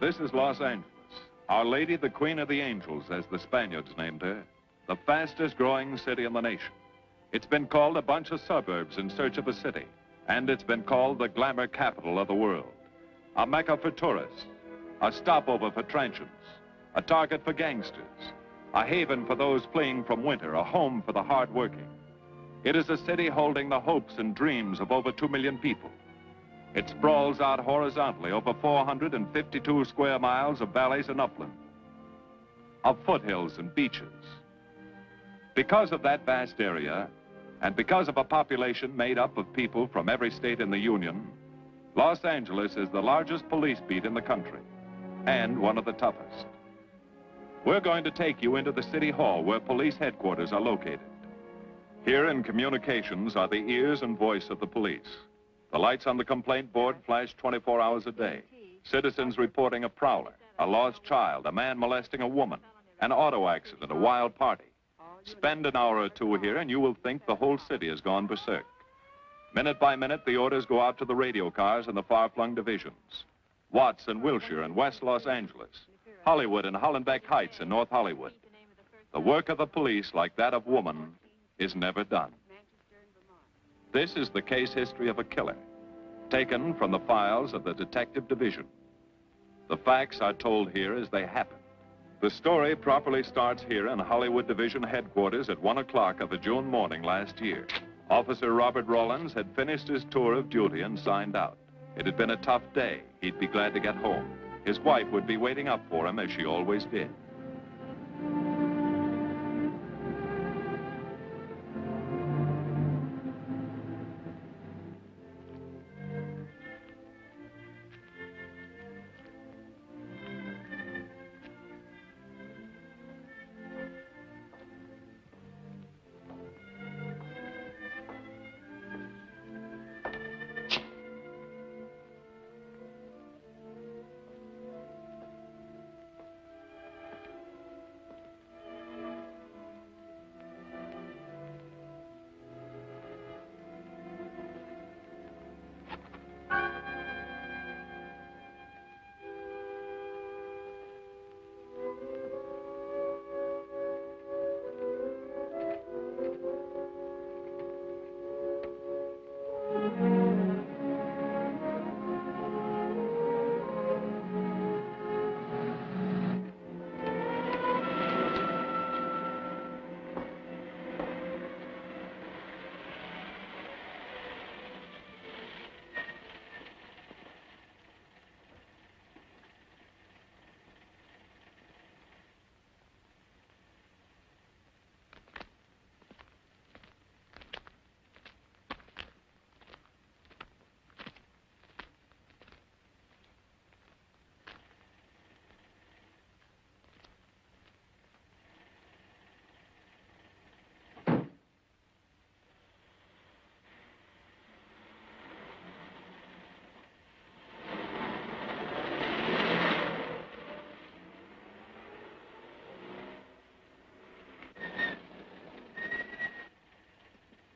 This is Los Angeles. Our Lady, the Queen of the Angels, as the Spaniards named her. The fastest growing city in the nation. It's been called a bunch of suburbs in search of a city. And it's been called the glamour capital of the world. A mecca for tourists. A stopover for transients. A target for gangsters. A haven for those fleeing from winter. A home for the hardworking. It is a city holding the hopes and dreams of over 2 million people. It sprawls out horizontally over 452 square miles of valleys and upland, of foothills and beaches. Because of that vast area, and because of a population made up of people from every state in the Union, Los Angeles is the largest police beat in the country, and one of the toughest. We're going to take you into the city hall where police headquarters are located. Here in communications are the ears and voice of the police. The lights on the complaint board flash 24 hours a day. Citizens reporting a prowler, a lost child, a man molesting a woman, an auto accident, a wild party. Spend an hour or two here and you will think the whole city has gone berserk. Minute by minute, the orders go out to the radio cars in the far-flung divisions. Watts and Wilshire and West Los Angeles. Hollywood and Hollenbeck Heights in North Hollywood. The work of the police, like that of woman, is never done. This is the case history of a killer, taken from the files of the detective division. The facts are told here as they happen. The story properly starts here in Hollywood Division headquarters at 1 o'clock of a June morning last year. Officer Robert Rawlins had finished his tour of duty and signed out. It had been a tough day. He'd be glad to get home. His wife would be waiting up for him as she always did.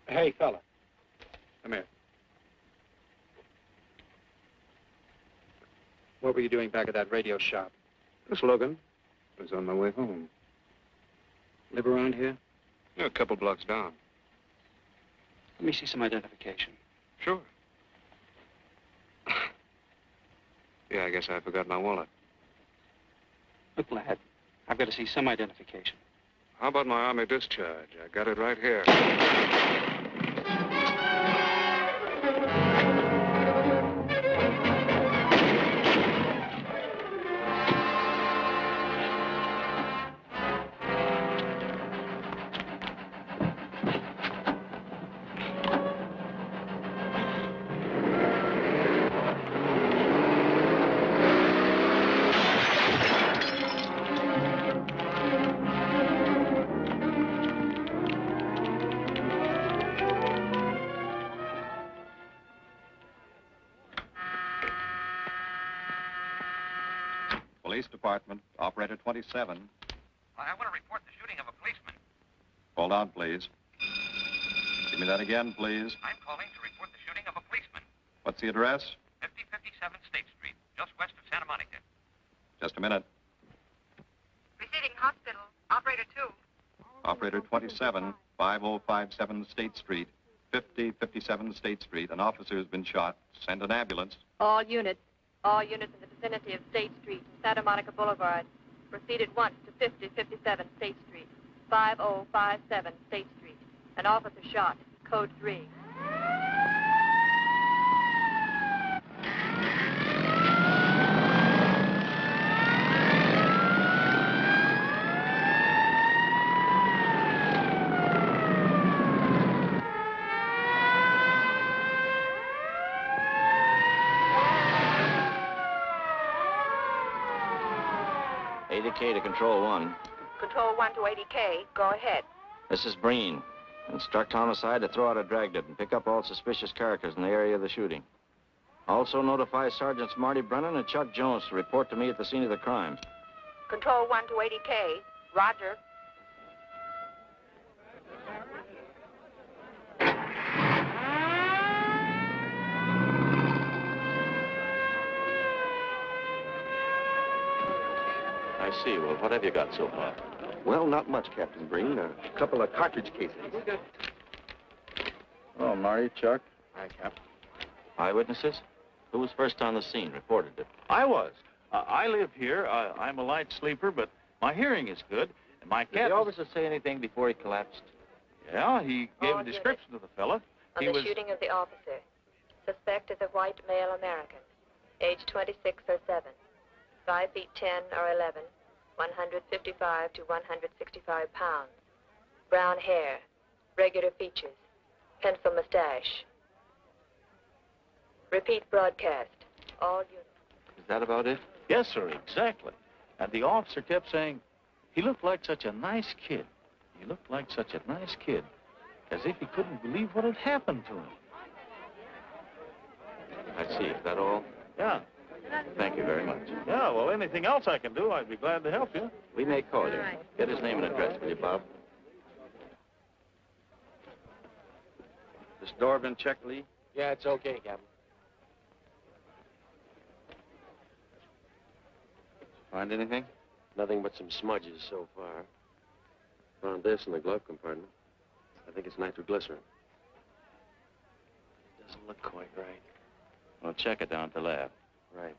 Hey, fella. Come here. What were you doing back at that radio shop? Just looking. I was on my way home. Live around here? Yeah, a couple blocks down. Let me see some identification. Sure. Yeah, I guess I forgot my wallet. Look, lad, I've got to see some identification. How about my Army discharge? I got it right here. Police Department, Operator 27. I want to report the shooting of a policeman. Hold on, please. Give me that again, please. I'm calling to report the shooting of a policeman. What's the address? 5057 State Street, just west of Santa Monica. Just a minute. Receiving hospital. Operator 2. Operator 27, 5057 State Street, 5057 State Street. An officer has been shot. Send an ambulance. All units in the vicinity of State Street, Santa Monica Boulevard. Proceed at once to 5057 State Street, 5057 State Street. An officer shot. Code 3. K to Control 1. Control 1 to 80K. Go ahead. This is Breen. Instruct homicide to throw out a dragnet and pick up all suspicious characters in the area of the shooting. Also notify Sergeants Marty Brennan and Chuck Jones to report to me at the scene of the crime. Control 1 to 80K. Roger. I see. Well, what have you got so far? Well, not much, Captain Breen. A couple of cartridge cases. Oh, Marty, Chuck. Hi, Cap. Eyewitnesses? Who was first on the scene, reported it? I was. I live here. I'm a light sleeper, but my hearing is good. And my Did cat... the officer say anything before he collapsed? Yeah, he gave All a description of the fella. On He the was... shooting of the officer. Suspect is a white male American. Age 26 or 7. 5 feet 10 or 11. 155 to 165 pounds. Brown hair. Regular features. Pencil mustache. Repeat broadcast. All units. Is that about it? Yes, sir, exactly. And the officer kept saying, he looked like such a nice kid. He looked like such a nice kid. As if he couldn't believe what had happened to him. I see. Is that all? Yeah. Thank you very much. Yeah, well, anything else I can do, I'd be glad to help you. We may call you. Get his name and address, will you, Bob? This door been checked, Lee? Yeah, it's okay, Captain. Find anything? Nothing but some smudges so far. Found this in the glove compartment. I think it's nitroglycerin. Doesn't look quite right. Well, check it down at the lab. Right.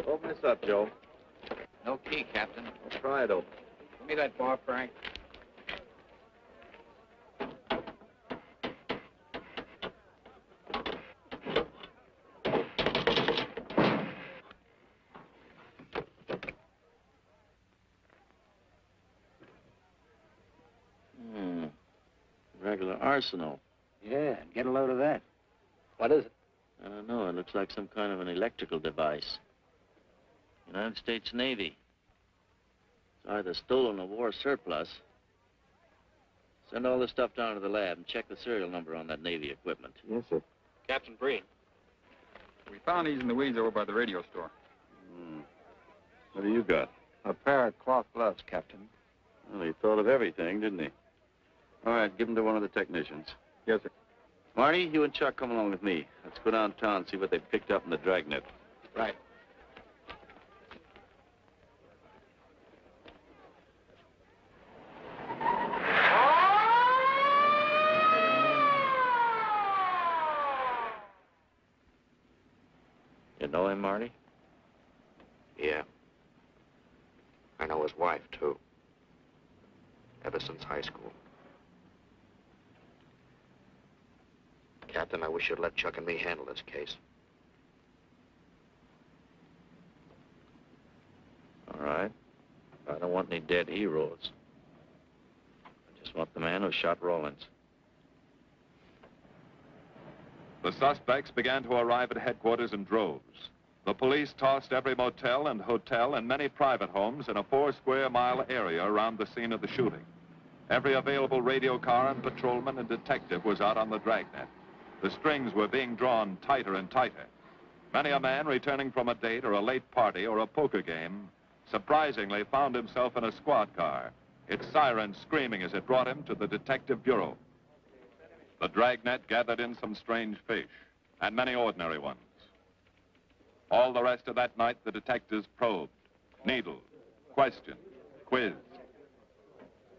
Open this up, Joe. No key, Captain. Try it open. Give me that bar, Frank. Regular arsenal. Yeah, get a load of that. What is it? I don't know. It looks like some kind of an electrical device. United States Navy. It's either stolen or war surplus. Send all this stuff down to the lab and check the serial number on that Navy equipment. Yes, sir. Captain Breen. We found these in the weeds over by the radio store. What do you got? A pair of cloth gloves, Captain. Well, he thought of everything, didn't he? All right, give them to one of the technicians. Yes, sir. Marty, you and Chuck come along with me. Let's go downtown and see what they picked up in the dragnet. Right. You know him, Marty? Yeah. I know his wife, too. Ever since high school. Captain, I wish you'd let Chuck and me handle this case. All right. I don't want any dead heroes. I just want the man who shot Rawlins. The suspects began to arrive at headquarters in droves. The police tossed every motel and hotel and many private homes in a 4-square-mile area around the scene of the shooting. Every available radio car and patrolman and detective was out on the dragnet. The strings were being drawn tighter and tighter. Many a man returning from a date or a late party or a poker game surprisingly found himself in a squad car, its sirens screaming as it brought him to the detective bureau. The dragnet gathered in some strange fish, and many ordinary ones. All the rest of that night, the detectives probed, needled, questioned, quizzed.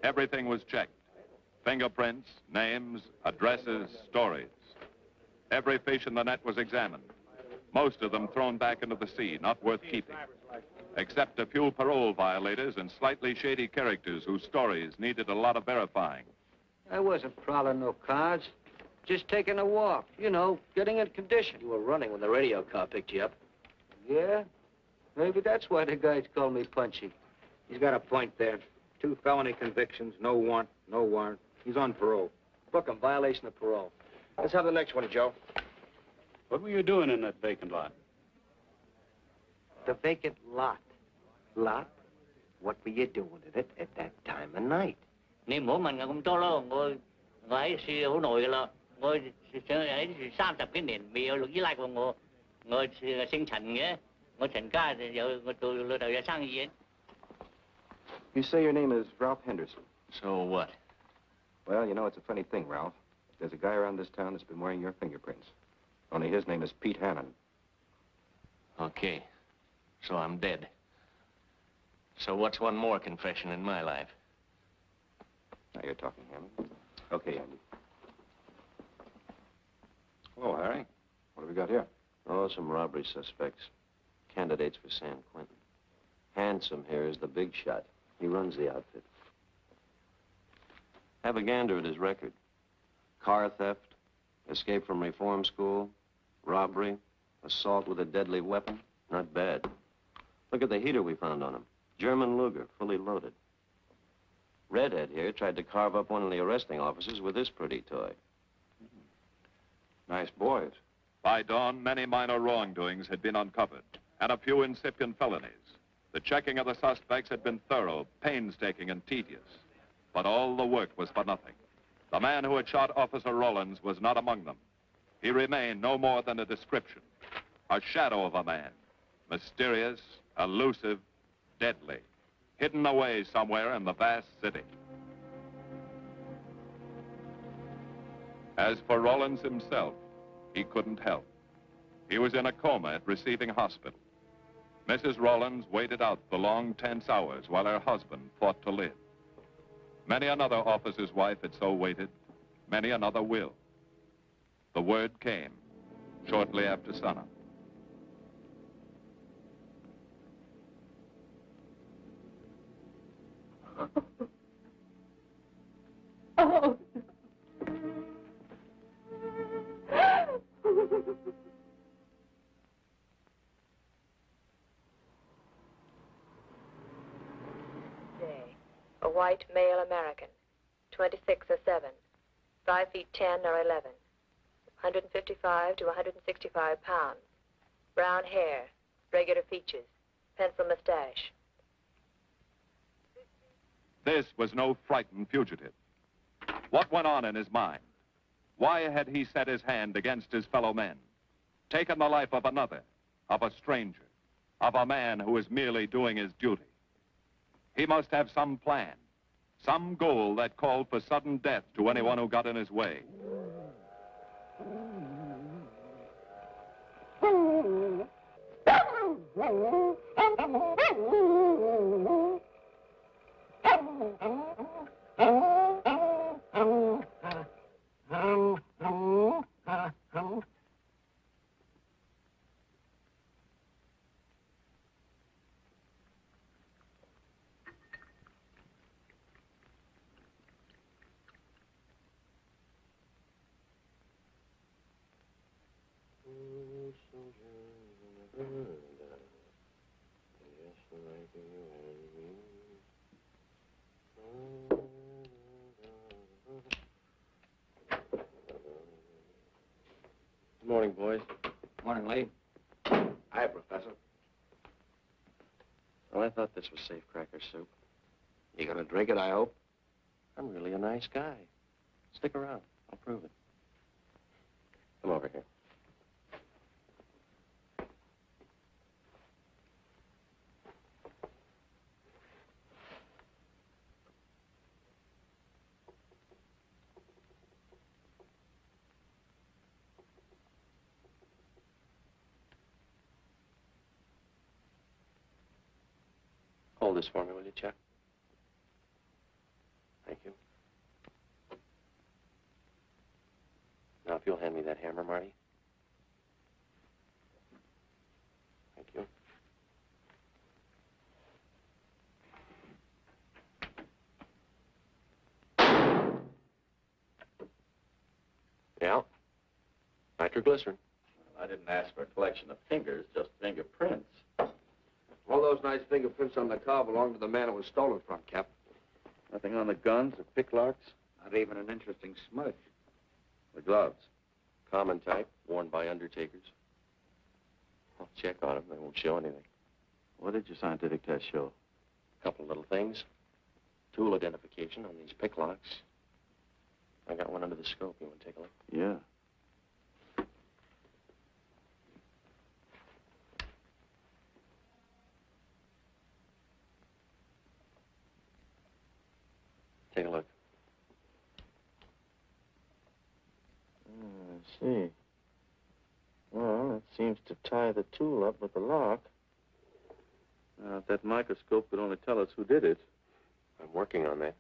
Everything was checked. Fingerprints, names, addresses, stories. Every fish in the net was examined. Most of them thrown back into the sea, not worth keeping. Except a few parole violators and slightly shady characters whose stories needed a lot of verifying. I wasn't prowling no cars. Just taking a walk, you know, getting in condition. You were running when the radio car picked you up. Yeah? Maybe that's why the guys call me Punchy. He's got a point there. 2 felony convictions, no warrant, no warrant. He's on parole. Book him, violation of parole. Let's have the next one, Joe. What were you doing in that vacant lot? The vacant lot. Lot? What were you doing with it at that time of night? Niệm của mình cũng cho lo ngồi ngồi suy hữu nội lo ngồi ấy 30cái年未有錄依賴過我姓陳嘅我陳家就有我做老豆有生意嘅。You say your name is Ralph Henderson. So what? Well, you know, it's a funny thing, Ralph. There's a guy around this town that's been wearing your fingerprints. Only his name is Pete Hannon. Okay. So I'm dead. So what's one more confession in my life? Now you're talking, Hannon. Okay, Andy. Oh, Harry. What have we got here? Oh, some robbery suspects. Candidates for San Quentin. Handsome here is the big shot. He runs the outfit. Have a gander at his record. Car theft, escape from reform school, robbery, assault with a deadly weapon. Not bad. Look at the heater we found on him. German Luger, fully loaded. Redhead here tried to carve up one of the arresting officers with this pretty toy. Nice boys. By dawn, many minor wrongdoings had been uncovered, and a few incipient felonies. The checking of the suspects had been thorough, painstaking, and tedious. But all the work was for nothing. The man who had shot Officer Rollins was not among them. He remained no more than a description, a shadow of a man, mysterious, elusive, deadly, hidden away somewhere in the vast city. As for Rollins himself, he couldn't help. He was in a coma at receiving hospital. Mrs. Rollins waited out the long, tense hours while her husband fought to live. Many another officer's wife had so waited. Many another will. The word came shortly after sunup. Oh. A white male American, 26 or 7, 5 feet 10 or 11, 155 to 165 pounds, brown hair, regular features, pencil mustache. This was no frightened fugitive. What went on in his mind? Why had he set his hand against his fellow men, taken the life of another, of a stranger, of a man who was merely doing his duty? He must have some plan, some goal that called for sudden death to anyone who got in his way. Good morning, boys. Morning, Lee. Hi, Professor. Well, I thought this was safe cracker soup. You gonna drink it, I hope? I'm really a nice guy. Stick around. I'll prove it. Come over here. Hold this for me, will you, Chuck? Thank you. Now, if you'll hand me that hammer, Marty. Thank you. Yeah. Nitroglycerin. I didn't ask for a collection of fingers, just fingerprints. All those nice fingerprints on the car belong to the man it was stolen from, Cap. Nothing on the guns or picklocks? Not even an interesting smudge. The gloves? Common type, worn by undertakers. I'll check on them. They won't show anything. What did your scientific test show? A couple little things. Tool identification on these picklocks. I got one under the scope. You want to take a look? Yeah. Take a look. I see. Well, it seems to tie the tool up with the lock. If that microscope could only tell us who did it. I'm working on that.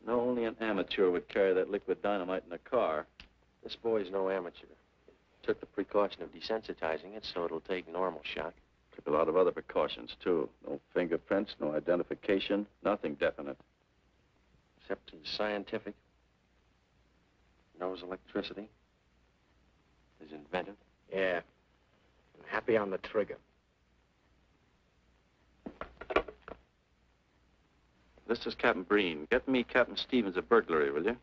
No, only an amateur would carry that liquid dynamite in a car. This boy's no amateur. Took the precaution of desensitizing it so it'll take normal shock. Took a lot of other precautions, too. No fingerprints, no identification, nothing definite. Except he's scientific. Knows electricity. Is inventive. Yeah. And happy on the trigger. This is Captain Breen. Get me Captain Stevens a burglary, will you?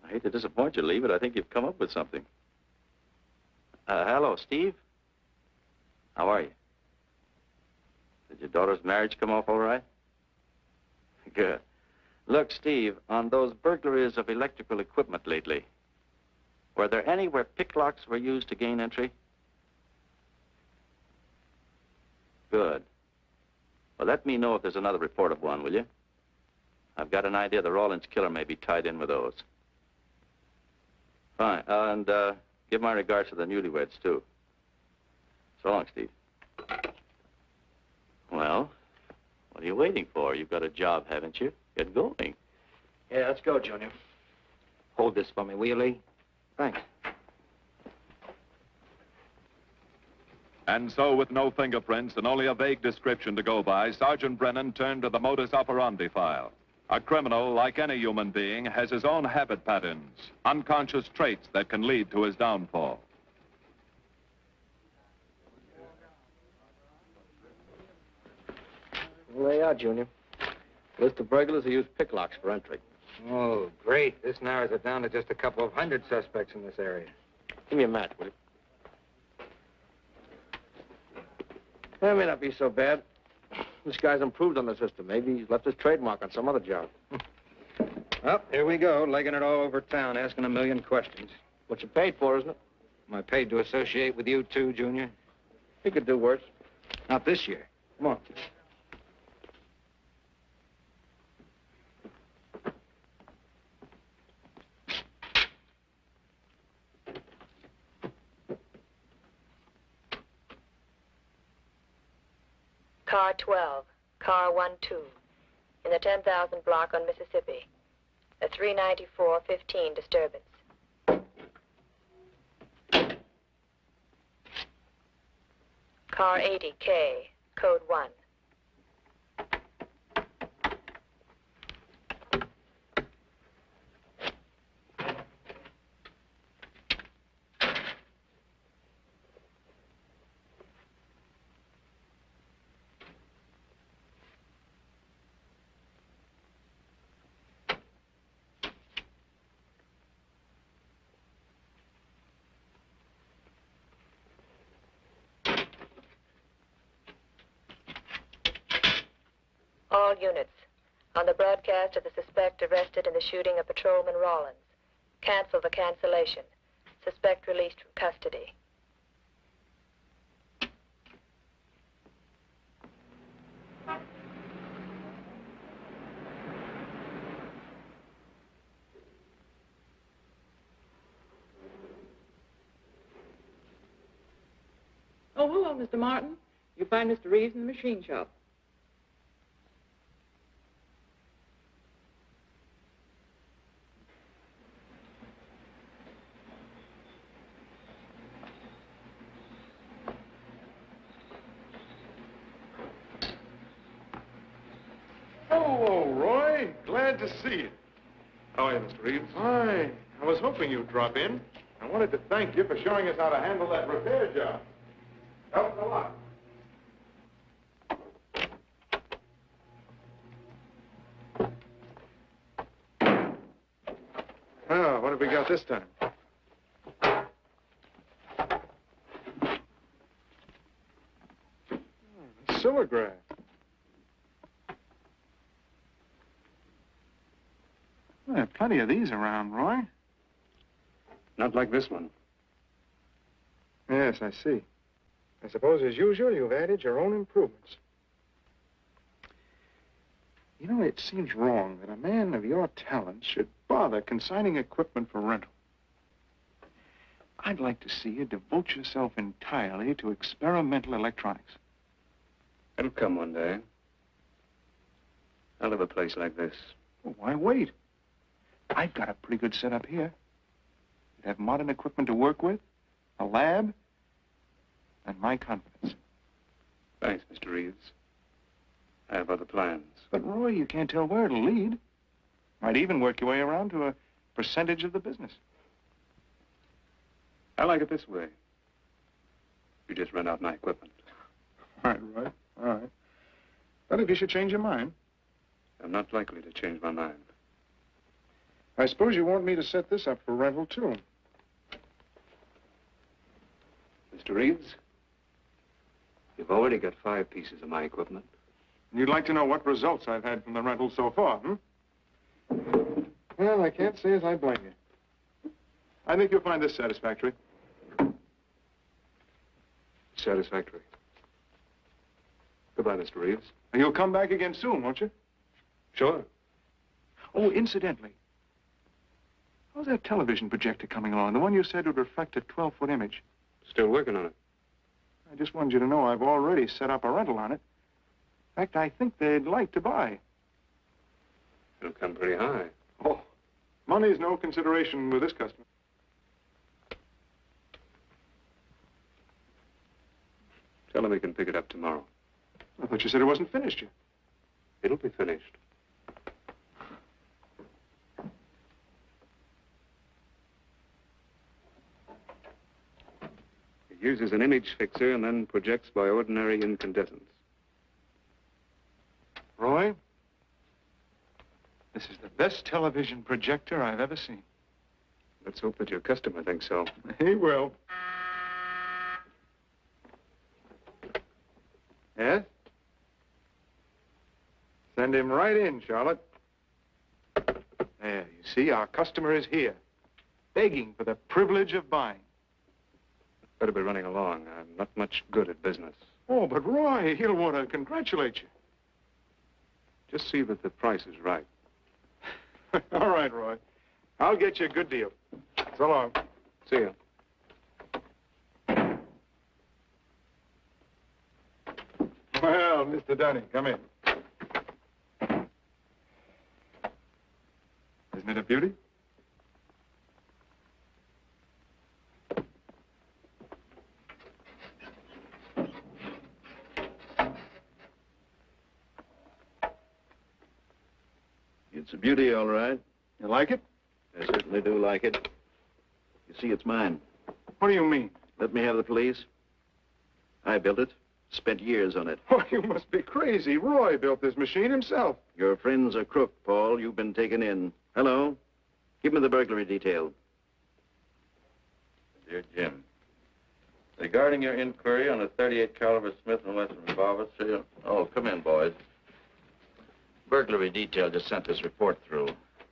I hate to disappoint you, Lee, but I think you've come up with something. Hello, Steve. How are you? Did your daughter's marriage come off all right? Good. Look, Steve, on those burglaries of electrical equipment lately, were there any where picklocks were used to gain entry? Good. Well, let me know if there's another report of one, will you? I've got an idea the Rawlins killer may be tied in with those. Fine. And give my regards to the newlyweds, too. So long, Steve. Well, what are you waiting for? You've got a job, haven't you? Get going. Yeah, let's go, Junior. Hold this for me, will you, Lee? Thanks. And so, with no fingerprints and only a vague description to go by, Sergeant Brennan turned to the modus operandi file. A criminal, like any human being, has his own habit patterns, unconscious traits that can lead to his downfall. Well, there you are, Junior. List of burglars who use picklocks for entry. Oh, great. This narrows it down to just a couple of hundred suspects in this area. Give me a match, will you? That may not be so bad. This guy's improved on the system. Maybe he's left his trademark on some other job. Well, here we go, legging it all over town, asking a million questions. What you paid for, isn't it? Am I paid to associate with you, too, Junior? You could do worse. Not this year. Come on. Car 12, car 12, in the 10,000 block on Mississippi. A 394-15 disturbance. Car 80K, code 1. All units, on the broadcast of the suspect arrested in the shooting of Patrolman Rawlins. Cancel the cancellation. Suspect released from custody. Oh, hello, Mr. Martin. You find Mr. Reeves in the machine shop. Hello, Roy. Glad to see you. How are you, Mr. Reeves? Hi. I was hoping you'd drop in. I wanted to thank you for showing us how to handle that repair job. Helped a lot. Oh, what have we got this time? Silograph. Well, there are plenty of these around, Roy. Not like this one. Yes, I see. I suppose, as usual, you've added your own improvements. You know, it seems wrong that a man of your talents should bother consigning equipment for rental. I'd like to see you devote yourself entirely to experimental electronics. It'll come one day. I'll have a place like this. Well, why wait? I've got a pretty good setup here. You have modern equipment to work with, a lab, and my confidence. Thanks, Mr. Reeves. I have other plans. But, Roy, you can't tell where it'll lead. Might even work your way around to a percentage of the business. I like it this way. You just rent out my equipment. All right. All right. But if you should change your mind. I'm not likely to change my mind. I suppose you want me to set this up for rental, too. Mr. Reeves, you've already got 5 pieces of my equipment. And you'd like to know what results I've had from the rental so far, Well, I can't say as I blame you. I think you'll find this satisfactory. Satisfactory. Goodbye, Mr. Reeves. And you'll come back again soon, won't you? Sure. Oh, incidentally, how's that television projector coming along? The one you said would reflect a 12-foot image. Still working on it. I just wanted you to know I've already set up a rental on it. In fact, I think they'd like to buy. It'll come pretty high. Oh, money's no consideration with this customer. Tell him he can pick it up tomorrow. I thought you said it wasn't finished yet. It'll be finished. It uses an image fixer and then projects by ordinary incandescence. Roy, this is the best television projector I've ever seen. Let's hope that your customer thinks so. He will. Yes? Send him right in, Charlotte. There, you see, our customer is here, begging for the privilege of buying. Better be running along. I'm not much good at business. Oh, but Roy, he'll want to congratulate you. Just see that the price is right. All right, Roy. I'll get you a good deal. So long. See ya. Well, Mr. Dunning, come in. Isn't it a beauty? It's a beauty, all right. You like it? I certainly do like it. You see, it's mine. What do you mean? Let me have the police. I built it. Spent years on it. Oh, you must be crazy. Roy built this machine himself. Your friend's a crook, Paul. You've been taken in. Hello? Give me the burglary detail. Dear Jim, regarding your inquiry on a .38 caliber Smith & Wesson revolver, serial... Oh, come in, boys. Burglary detail just sent this report through.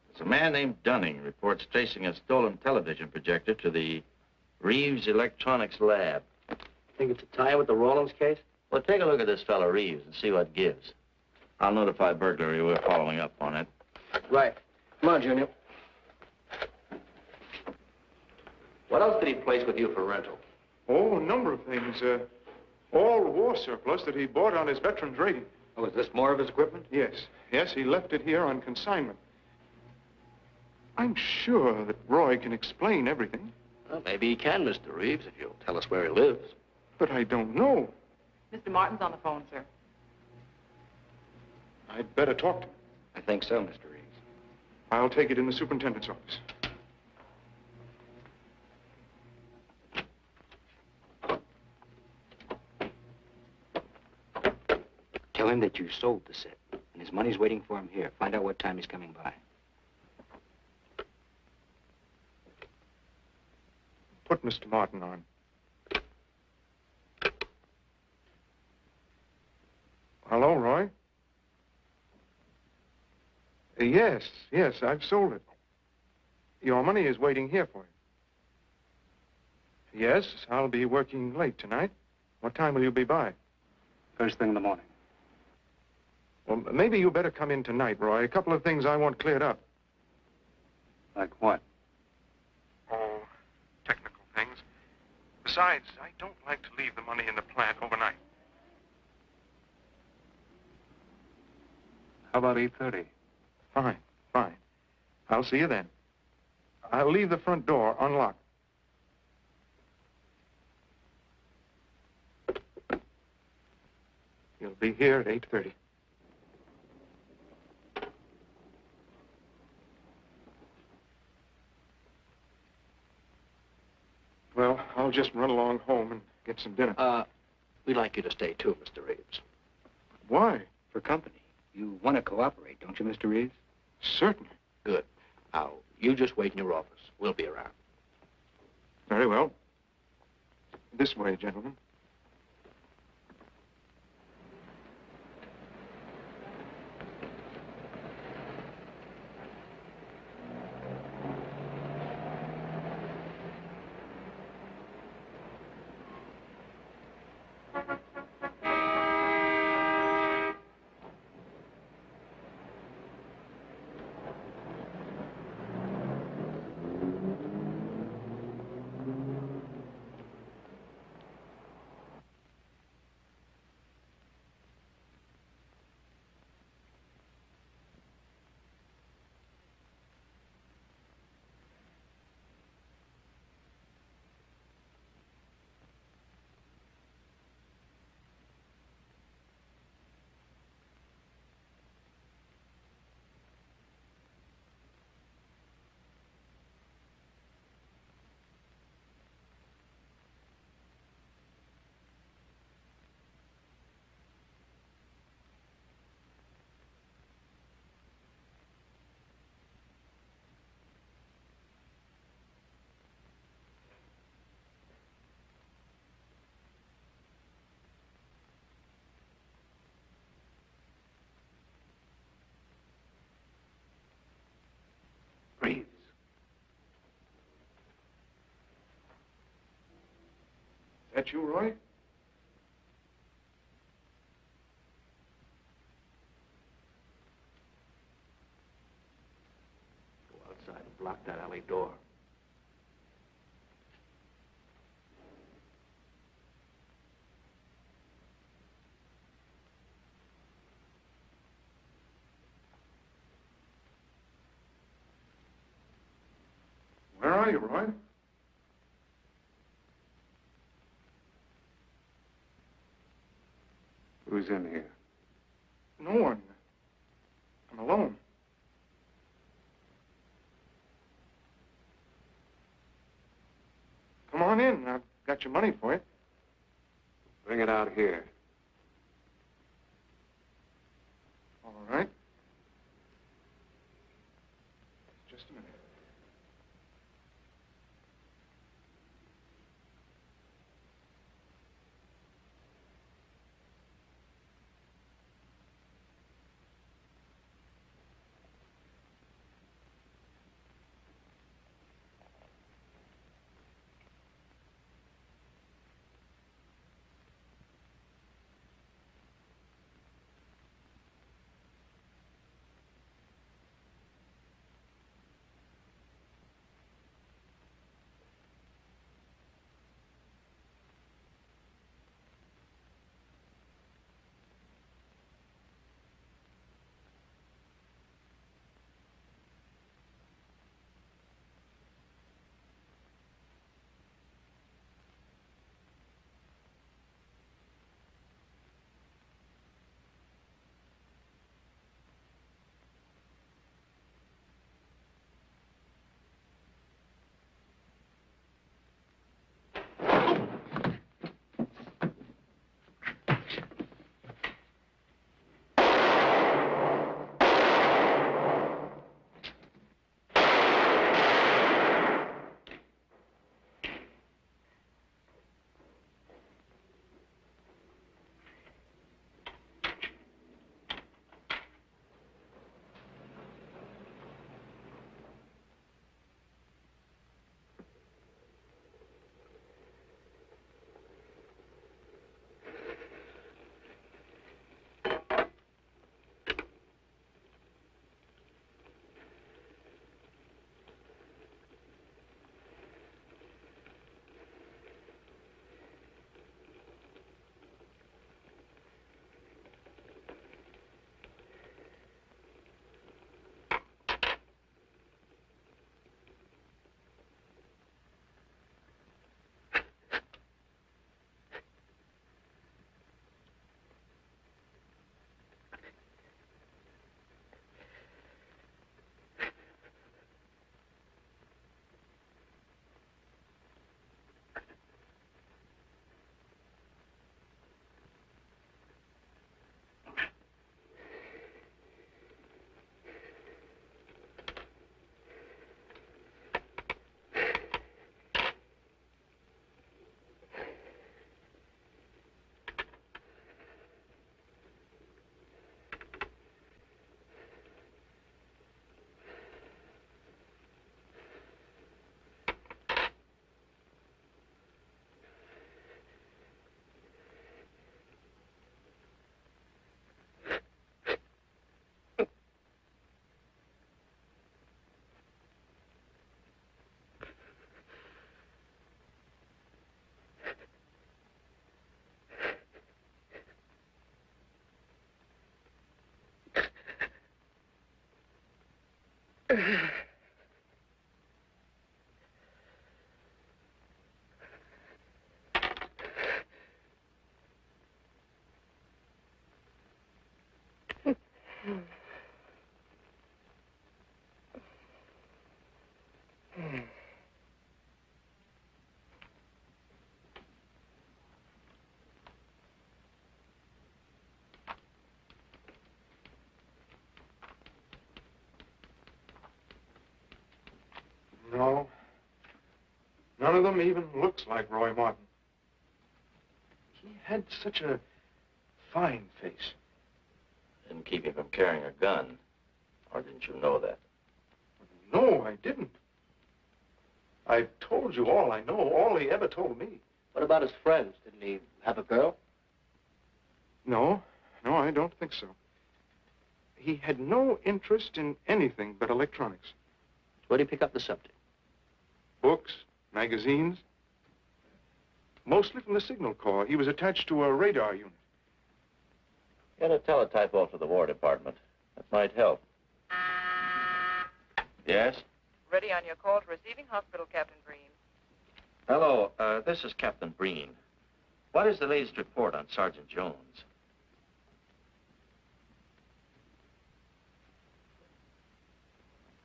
It's a man named Dunning reports tracing a stolen television projector to the Reeves Electronics Lab. Think it's a tie with the Rawlins case? Well, take a look at this fellow Reeves and see what gives. I'll notify burglary we're following up on it. Right. Come on, Junior. What else did he place with you for rental? Oh, a number of things. All war surplus that he bought on his veterans rating. Oh, is this more of his equipment? Yes. Yes, he left it here on consignment. I'm sure that Roy can explain everything. Well, maybe he can, Mr. Reeves, if you'll tell us where he lives. But I don't know. Mr. Martin's on the phone, sir. I'd better talk to him. I think so, Mr. Reeves. I'll take it in the superintendent's office. Tell him that you sold the set, and his money's waiting for him here. Find out what time he's coming by. Put Mr. Martin on. Hello, Roy? Yes, I've sold it. Your money is waiting here for you. Yes, I'll be working late tonight. What time will you be by? First thing in the morning. Well, maybe you better come in tonight, Roy. A couple of things I want cleared up. Like what? Oh, technical things. Besides, I don't like to leave the money in the plant overnight. How about 8:30? Fine. I'll see you then. I'll leave the front door unlocked. You'll be here at 8:30. Well, I'll just run along home and get some dinner. We'd like you to stay, too, Mr. Reeves. Why? For company. You want to cooperate, don't you, Mr. Reeves? Certainly. Good. Now, you just wait in your office. We'll be around. Very well. This way, gentlemen. Reeves. That you, Roy? Go outside and block that alley door. Where are you, Roy? Who's in here? No one. I'm alone. Come on in. I've got your money for you. Bring it out here. All right. Just a minute. No. None of them even looks like Roy Martin. He had such a fine face. Didn't keep him from carrying a gun. Or didn't you know that? No, I didn't. I've told you all I know, all he ever told me. What about his friends? Didn't he have a girl? No, I don't think so. He had no interest in anything but electronics. Where did he pick up the subject? Books, magazines. Mostly from the Signal Corps. He was attached to a radar unit. Get a teletype off to the War Department. That might help. Yes? Ready on your call to receiving hospital, Captain Breen. Hello, this is Captain Breen. What is the latest report on Sergeant Jones?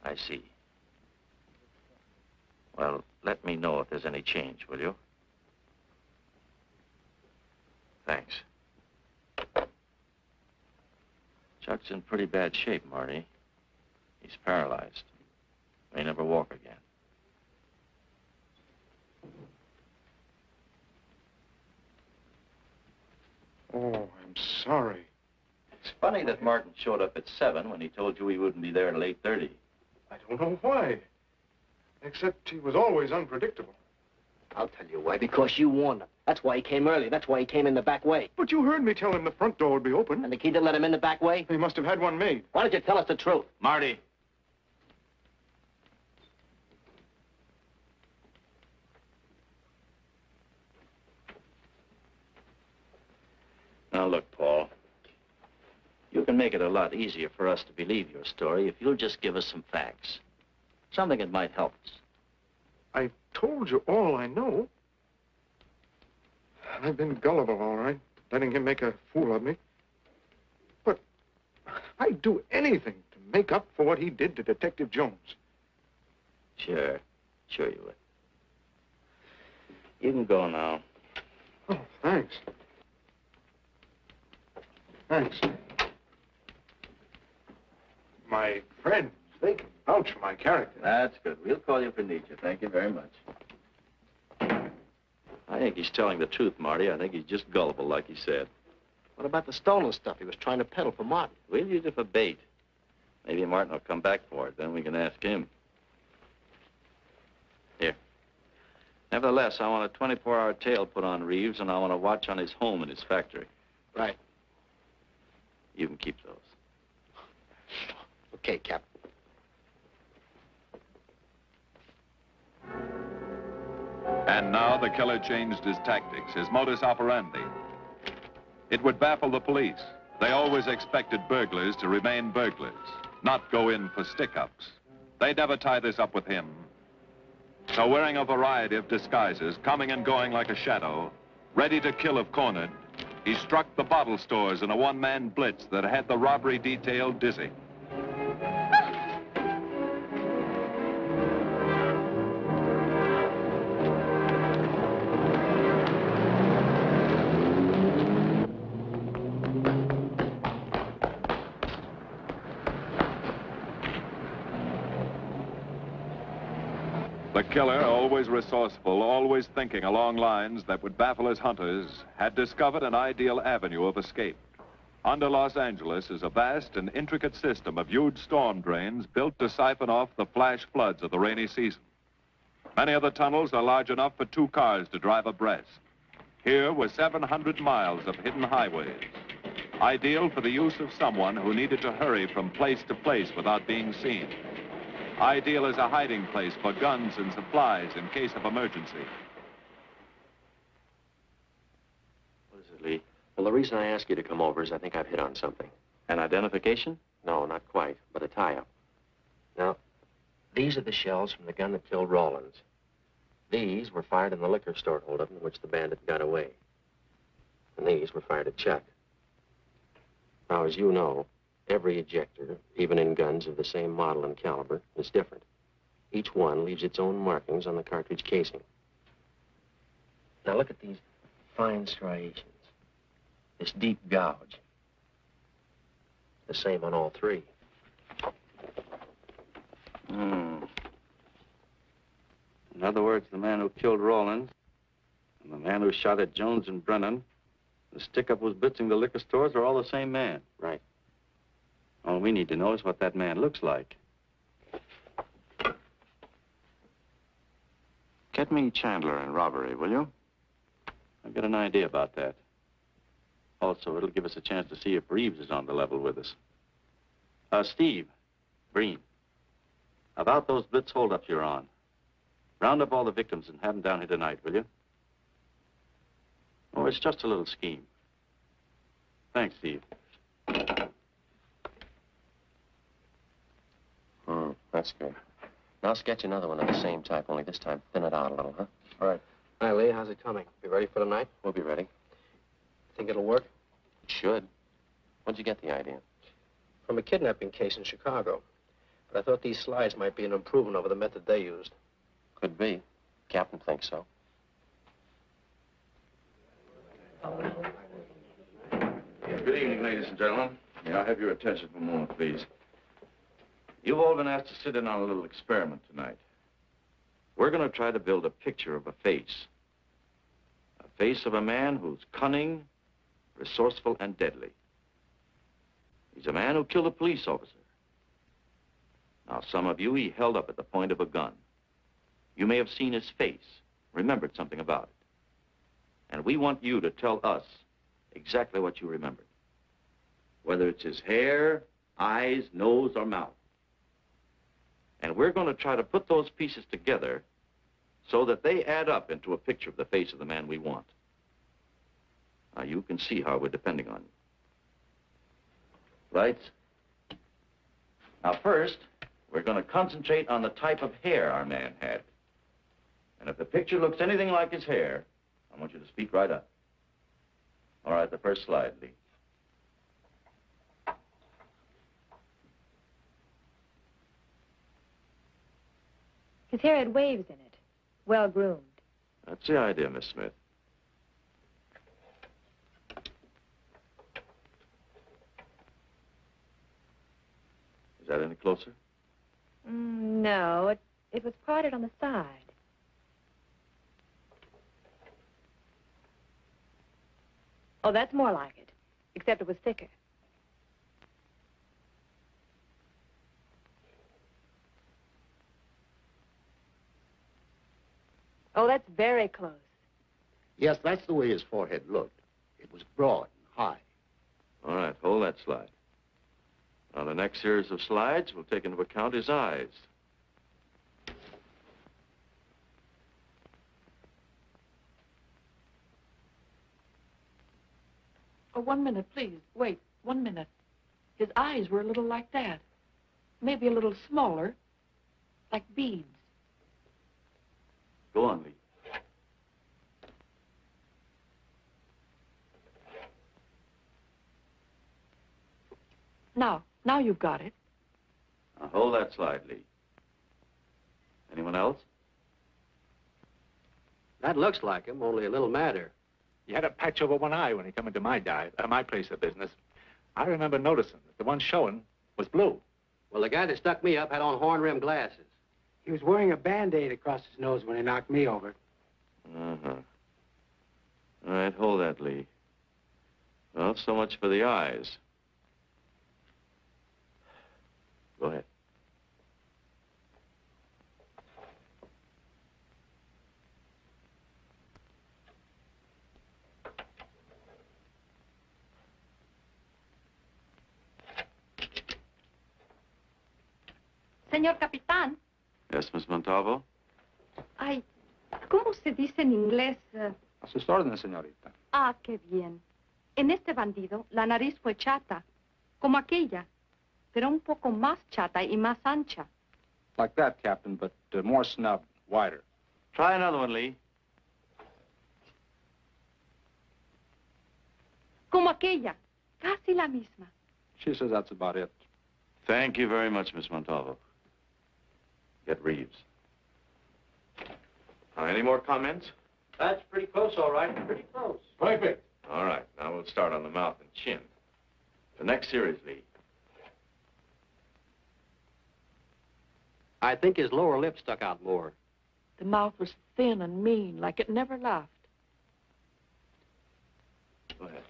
I see. Well, let me know if there's any change, will you? Thanks. Chuck's in pretty bad shape, Marty. He's paralyzed. May never walk again. Oh, I'm sorry. It's funny that Martin showed up at 7 when he told you he wouldn't be there till 8:30. I don't know why. Except he was always unpredictable. I'll tell you why. Because you warned him. That's why he came early. That's why he came in the back way. But you heard me tell him the front door would be open. And the key to let him in the back way? He must have had one made. Why don't you tell us the truth? Marty. Now, look, Paul. You can make it a lot easier for us to believe your story if you'll just give us some facts. Something that might help us. I told you all I know. I've been gullible, all right, letting him make a fool of me. But I'd do anything to make up for what he did to Detective Jones. Sure you would. You can go now. Oh, thanks. Thanks. My friends, they can vouch for my character. That's good. We'll call you if we need you. Thank you very much. I think he's telling the truth, Marty. I think he's just gullible, like he said. What about the stolen stuff he was trying to peddle for Martin? We'll use it for bait. Maybe Martin will come back for it. Then we can ask him. Here. Nevertheless, I want a 24-hour tail put on Reeves, and I want a watch on his home and his factory. Right. You can keep those. Okay, Captain. And now the killer changed his tactics, his modus operandi. It would baffle the police. They always expected burglars to remain burglars, not go in for stick-ups. They'd never tie this up with him. So wearing a variety of disguises, coming and going like a shadow, ready to kill if cornered, he struck the bottle stores in a one-man blitz that had the robbery detail dizzy. The killer, always resourceful, always thinking along lines that would baffle his hunters, had discovered an ideal avenue of escape. Under Los Angeles is a vast and intricate system of huge storm drains built to siphon off the flash floods of the rainy season. Many of the tunnels are large enough for 2 cars to drive abreast. Here were 700 miles of hidden highways, ideal for the use of someone who needed to hurry from place to place without being seen. Ideal as a hiding place for guns and supplies in case of emergency. What is it, Lee? Well, the reason I asked you to come over is I think I've hit on something. An identification? No, not quite, but a tie-up. Now, These are the shells from the gun that killed Rawlins. These were fired in the liquor store holdup in which the bandit got away. And these were fired at Chuck. Now, as you know, every ejector, even in guns of the same model and caliber, is different. Each one leaves its own markings on the cartridge casing. Now, look at these fine striations. This deep gouge. The same on all three. In other words, the man who killed Rawlins and the man who shot at Jones and Brennan, the stick-up was blitzing the liquor stores, are all the same man. Right. All we need to know is what that man looks like. Get me Chandler in robbery, will you? I've got an idea about that. Also, it'll give us a chance to see if Reeves is on the level with us. Steve, Breen, about those blitz holdups you're on. Round up all the victims and have them down here tonight, will you? Oh, it's just a little scheme. Thanks, Steve. That's good. Now sketch another one of the same type, only this time thin it out a little, huh? All right. Hi, Lee. How's it coming? Be ready for tonight? We'll be ready. Think it'll work? It should. When'd you get the idea? From a kidnapping case in Chicago. But I thought these slides might be an improvement over the method they used. Could be. Captain thinks so. Good evening, ladies and gentlemen. May I have your attention for a moment, please? You've all been asked to sit in on a little experiment tonight. We're going to try to build a picture of a face. A face of a man who's cunning, resourceful, and deadly. He's a man who killed a police officer. Now, some of you he held up at the point of a gun. You may have seen his face, remembered something about it. And we want you to tell us exactly what you remembered. Whether it's his hair, eyes, nose, or mouth. And we're going to try to put those pieces together so that they add up into a picture of the face of the man we want. Now, you can see how we're depending on you. Lights? Now, first, we're going to concentrate on the type of hair our man had. And if the picture looks anything like his hair, I want you to speak right up. All right, the first slide, Lee. His hair had waves in it, well-groomed. That's the idea, Miss Smith. Is that any closer? No, it was parted on the side. Oh, that's more like it, except it was thicker. Oh, that's very close. Yes, that's the way his forehead looked. It was broad and high. All right, hold that slide. Now, the next series of slides will take into account his eyes. Oh, 1 minute, please. Wait, 1 minute. His eyes were a little like that. Maybe a little smaller, like beads. Go on, Lee. Now you've got it. Now, hold that slide, Lee. Anyone else? That looks like him, only a little madder. He had a patch over one eye when he come into my place of business. I remember noticing that the one showing was blue. Well, the guy that stuck me up had on horn-rimmed glasses. He was wearing a Band-Aid across his nose when he knocked me over. Uh-huh. All right, hold that, Lee. Well, so much for the eyes. Go ahead. Señor Capitán. Yes, Miss Montalvo? Ay, ¿cómo se dice en inglés? A sus órdenes, señorita. Ah, qué bien. En este bandido, la nariz fue chata, como aquella, pero un poco más chata y más ancha. Like that, Captain, but more snub, wider. Try another one, Lee. Como aquella. Casi la misma. She says that's about it. Thank you very much, Miss Montalvo. Get Reeves. Any more comments? That's pretty close, all right. Pretty close. Perfect. All right, now we'll start on the mouth and chin. The next series, Lee. I think his lower lip stuck out more. The mouth was thin and mean, like it never laughed. Go ahead.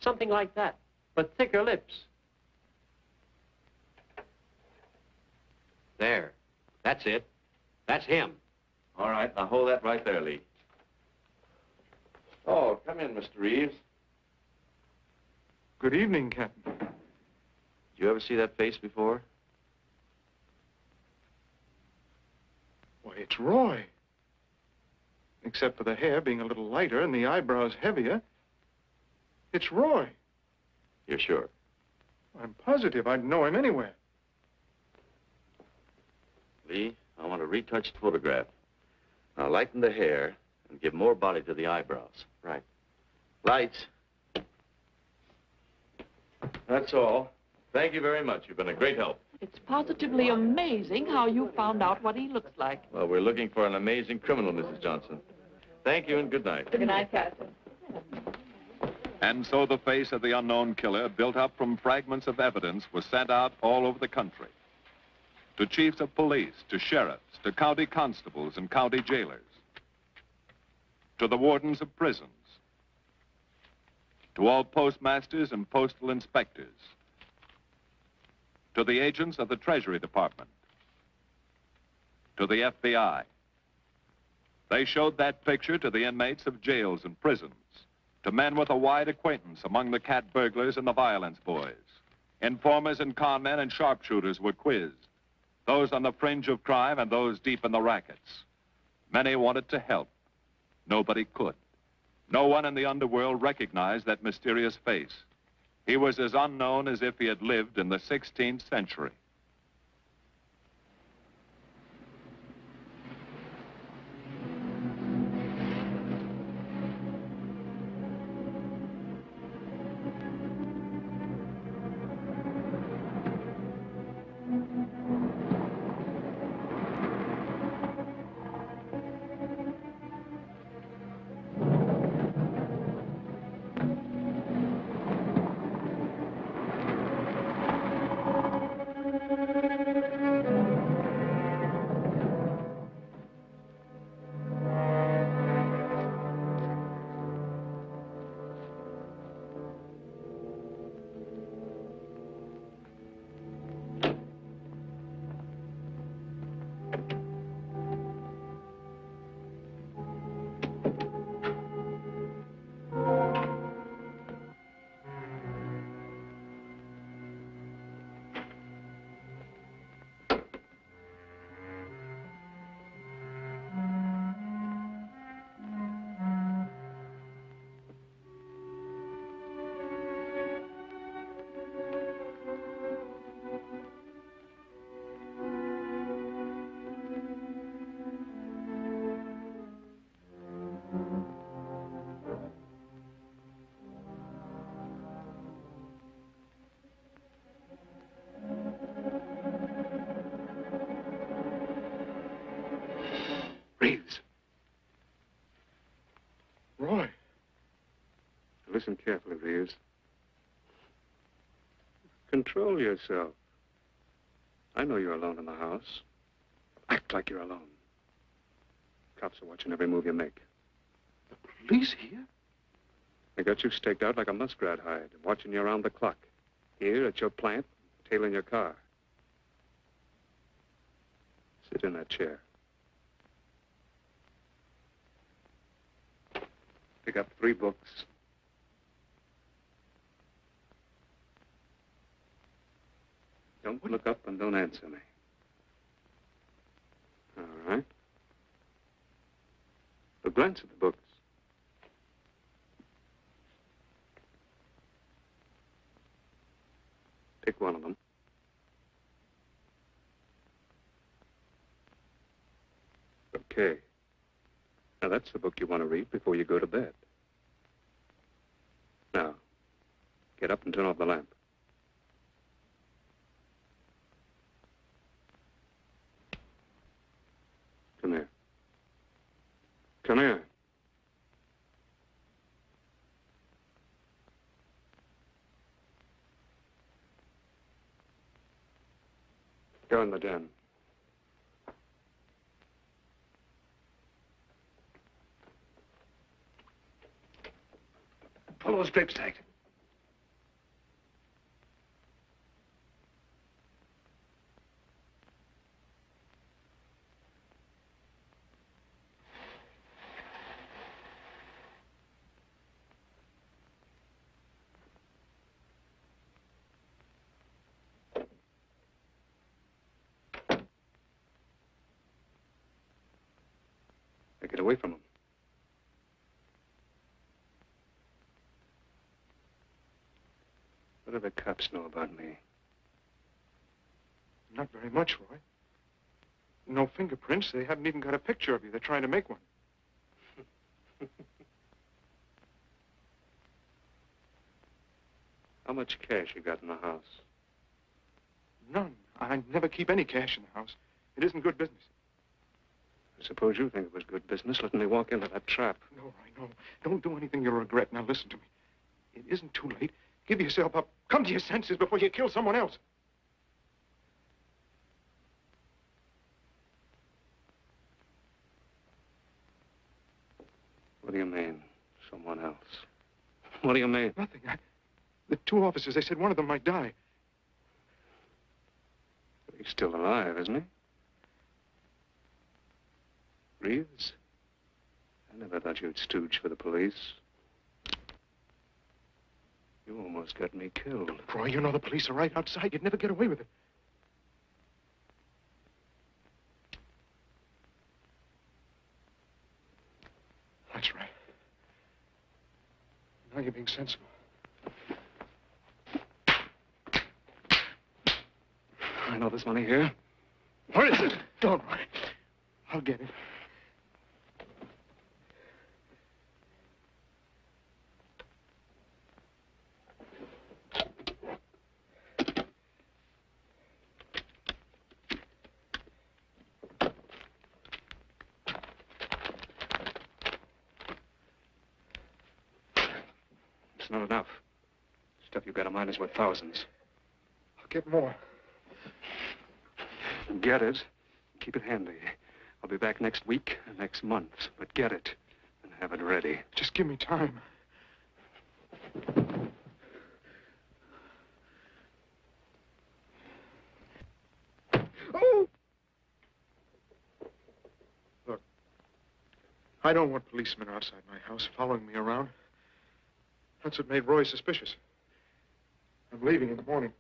Something like that, but thicker lips. There. That's it. That's him. All right, now hold that right there, Lee. Oh, come in, Mr. Reeves. Good evening, Captain. Did you ever see that face before? Why, it's Roy. Except for the hair being a little lighter and the eyebrows heavier, it's Roy. You're sure? I'm positive I'd know him anywhere. Lee, I want a retouched photograph. Now lighten the hair and give more body to the eyebrows. Right. Lights. That's all. Thank you very much. You've been a great help. It's positively amazing how you found out what he looks like. Well, we're looking for an amazing criminal, Mrs. Johnson. Thank you and good night. Good night, Captain. And so the face of the unknown killer, built up from fragments of evidence, was sent out all over the country. To chiefs of police, to sheriffs, to county constables and county jailers, to the wardens of prisons, to all postmasters and postal inspectors, to the agents of the Treasury Department, to the FBI. They showed that picture to the inmates of jails and prisons, to men with a wide acquaintance among the cat burglars and the violence boys. Informers and conmen and sharpshooters were quizzed, those on the fringe of crime and those deep in the rackets. Many wanted to help. Nobody could. No one in the underworld recognized that mysterious face. He was as unknown as if he had lived in the 16th century. Reeves. Roy. Listen carefully, Reeves. Control yourself. I know you're alone in the house. Act like you're alone. Cops are watching every move you make. The police here? They got you staked out like a muskrat hide, watching you around the clock. Here at your plant, tailing your car. Sit in that chair. Pick up 3 books. Don't look up and don't answer me. All right. But glance at the books. Pick one of them. Okay. Now, that's the book you want to read before you go to bed. Now, get up and turn off the lamp. Come here. Come here. Go in the den. Pull those drapes tight. Now get away from him. What do the cops know about me? Not very much, Roy. No fingerprints. They haven't even got a picture of you. They're trying to make one. How much cash you got in the house? None. I never keep any cash in the house. It isn't good business. I suppose you think it was good business letting me walk into that trap. No, Roy, no. Don't do anything you'll regret. Now, listen to me. It isn't too late. Give yourself up. Come to your senses before you kill someone else. What do you mean, someone else? What do you mean? Nothing. The two officers, they said one of them might die. He's still alive, isn't he? Reeves? I never thought you'd stooge for the police. You almost got me killed. Roy, you know the police are right outside. You'd never get away with it. That's right. Now you're being sensible. I know there's money here. Where is it? Don't worry. I'll get it. It's not enough. Stuff you got in mind is worth thousands. I'll get more. Get it. Keep it handy. I'll be back next week, next month. But get it and have it ready. Just give me time. Oh! Look, I don't want policemen outside my house following me around. That's what made Roy suspicious. I'm leaving in the morning.